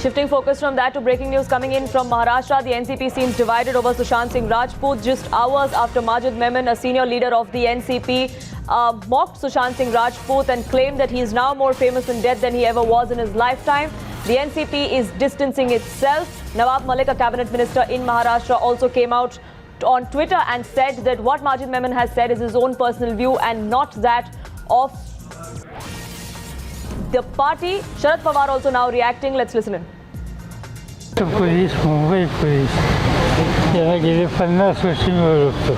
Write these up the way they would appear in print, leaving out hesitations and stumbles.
Shifting focus from that to breaking news coming in from Maharashtra, the NCP seems divided over Sushant Singh Rajput just hours after Majid Memon, a senior leader of the NCP, mocked Sushant Singh Rajput and claimed that he is now more famous in death than he ever was in his lifetime. The NCP is distancing itself. Nawab Malik, a cabinet minister in Maharashtra, also came out on Twitter and said that what Majid Memon has said is his own personal view and not that of the party. Sharad Pawar also now reacting. Let's listen in. Police Mumbai police यांना गेले 50 वर्ष मी ओळखतो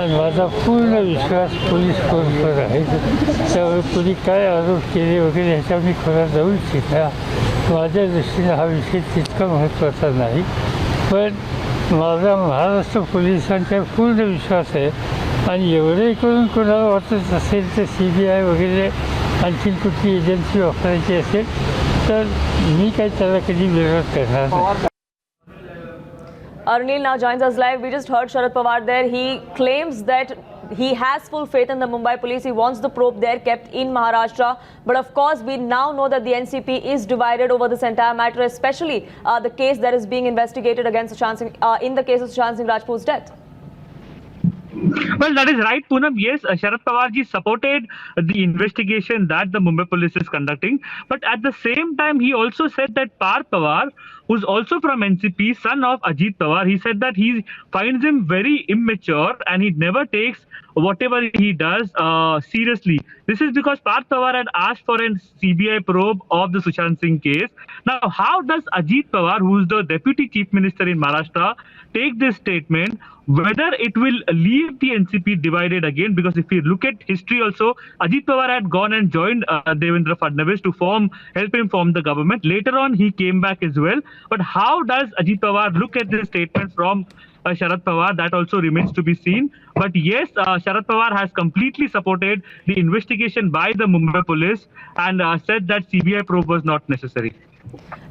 आणि माझा पूर्ण विश्वास police फोर्सवर आहे. त्यामुळे कुणी काय आरोप केले वगैरे ह्याच्या मी खरं जाऊ इच्छिता. माझ्या दृष्टीने हा विषय तितका महत्त्वाचा नाही, पण माझा महाराष्ट्र पोलिसांचा पूर्ण विश्वास आहे. आणि एवढे करून कोणाला वाटत असेल तर CBI वगैरे आणखीन कुठली एजन्सी वापरायची असेल तर मी काही त्याला कधी विरोध करणार नाही. Arnil now joins us live. We just heard Sharad Pawar there. He claims that he has full faith in the Mumbai police. He wants the probe there kept in Maharashtra. But of course, we now know that the NCP is divided over this entire matter, especially the case that is being investigated against Sushant Singh, in the case of Sushant Singh Rajput's death. Well, that is right, Poonam. Yes, Sharad Pawar ji supported the investigation that the Mumbai police is conducting. But at the same time, he also said that Parth Pawar, who's also from NCP, son of Ajit Pawar, he said that he finds him very immature and he never takes whatever he does seriously. This is because Parth Pawar had asked for a CBI probe of the Sushant Singh case. Now, how does Ajit Pawar, who's the deputy chief minister in Maharashtra, take this statement? Whether it will leave the NCP divided again, because if you look at history also, Ajit Pawar had gone and joined Devendra Fadnavis to help him form the government. Later on, he came back as well. But how does Ajit Pawar look at this statement from Sharad Pawar? That also remains to be seen. But yes, Sharad Pawar has completely supported the investigation by the Mumbai police and said that CBI probe was not necessary.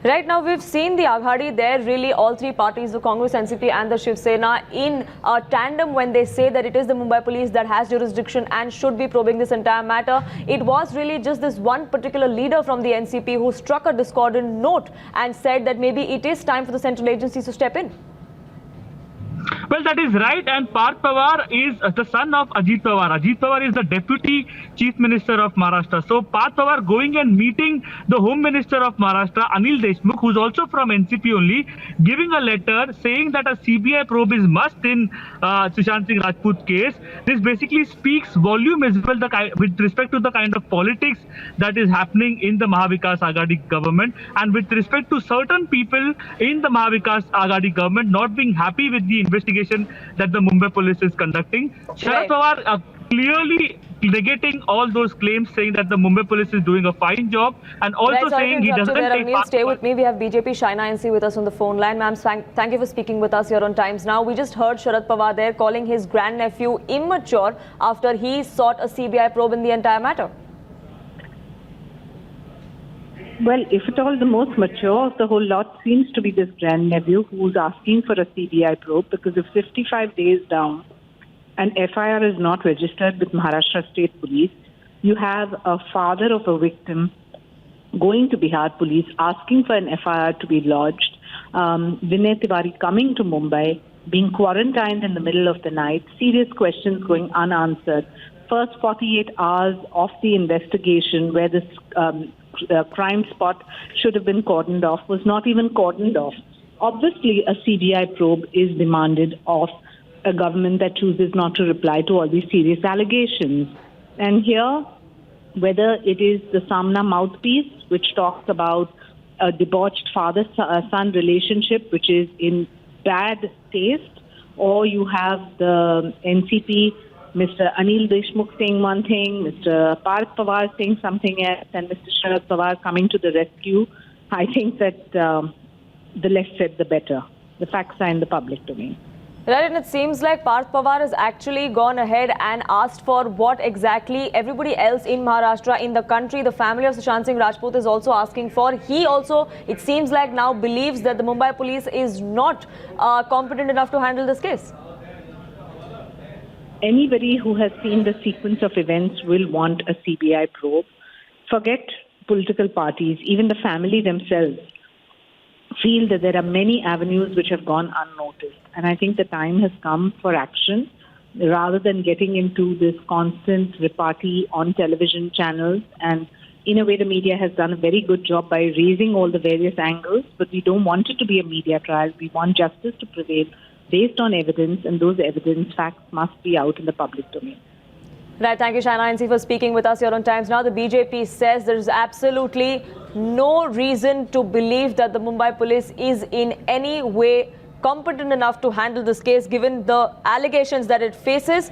Right now, we've seen the Aghadi there, really all three parties, the Congress, NCP and the Shiv Sena, in tandem when they say that it is the Mumbai police that has jurisdiction and should be probing this entire matter. It was really just this one particular leader from the NCP who struck a discordant note and said that maybe it is time for the central agencies to step in. Well, that is right, and Parth Pawar is the son of Ajit Pawar. Ajit Pawar is the deputy chief minister of Maharashtra. So Parth Pawar going and meeting the home minister of Maharashtra, Anil Deshmukh, who's also from NCP only, giving a letter saying that a CBI probe is must in Sushant Singh Rajput case. This basically speaks volume as well with respect to the kind of politics that is happening in the Mahavikas Aghadi government, and with respect to certain people in the Mahavikas Aghadi government not being happy with the investigation that the Mumbai police is conducting. Sharad Pawar clearly negating all those claims, saying that the Mumbai police is doing a fine job, and also saying he doesn't take part. Stay with me. We have BJP Shaina NC with us on the phone line. Ma'am, thank you for speaking with us here on Times Now. We just heard Sharad Pawar there calling his grandnephew immature after he sought a CBI probe in the entire matter. Well, if at all, the most mature of the whole lot seems to be this grandnephew who's asking for a CBI probe, because if 55 days down an FIR is not registered with Maharashtra State Police, you have a father of a victim going to Bihar Police asking for an FIR to be lodged, Vinay Tiwari coming to Mumbai, being quarantined in the middle of the night, serious questions going unanswered. First 48 hours of the investigation where this crime spot should have been cordoned off was not even cordoned off. Obviously, a CBI probe is demanded of a government that chooses not to reply to all these serious allegations. And here, whether it is the Samna mouthpiece, which talks about a debauched father-son relationship, which is in bad taste, or you have the NCP, Mr. Anil Deshmukh saying one thing, Mr. Parth Pawar saying something else, and Mr. Sharad Pawar coming to the rescue, I think that the less said, the better. The facts are in the public domain. Right, and it seems like Parth Pawar has actually gone ahead and asked for what exactly everybody else in Maharashtra, in the country, the family of Sushant Singh Rajput is also asking for. He also, it seems like, now believes that the Mumbai police is not competent enough to handle this case. Anybody who has seen the sequence of events will want a CBI probe. Forget political parties, even the family themselves feel that there are many avenues which have gone unnoticed. And I think the time has come for action rather than getting into this constant repartee on television channels. And in a way, the media has done a very good job by raising all the various angles, but we don't want it to be a media trial. We want justice to prevail based on evidence, and those evidence facts must be out in the public domain. Right, thank you, Shaina Ainsi, for speaking with us here on Times Now. The BJP says there is absolutely no reason to believe that the Mumbai police is in any way competent enough to handle this case, given the allegations that it faces.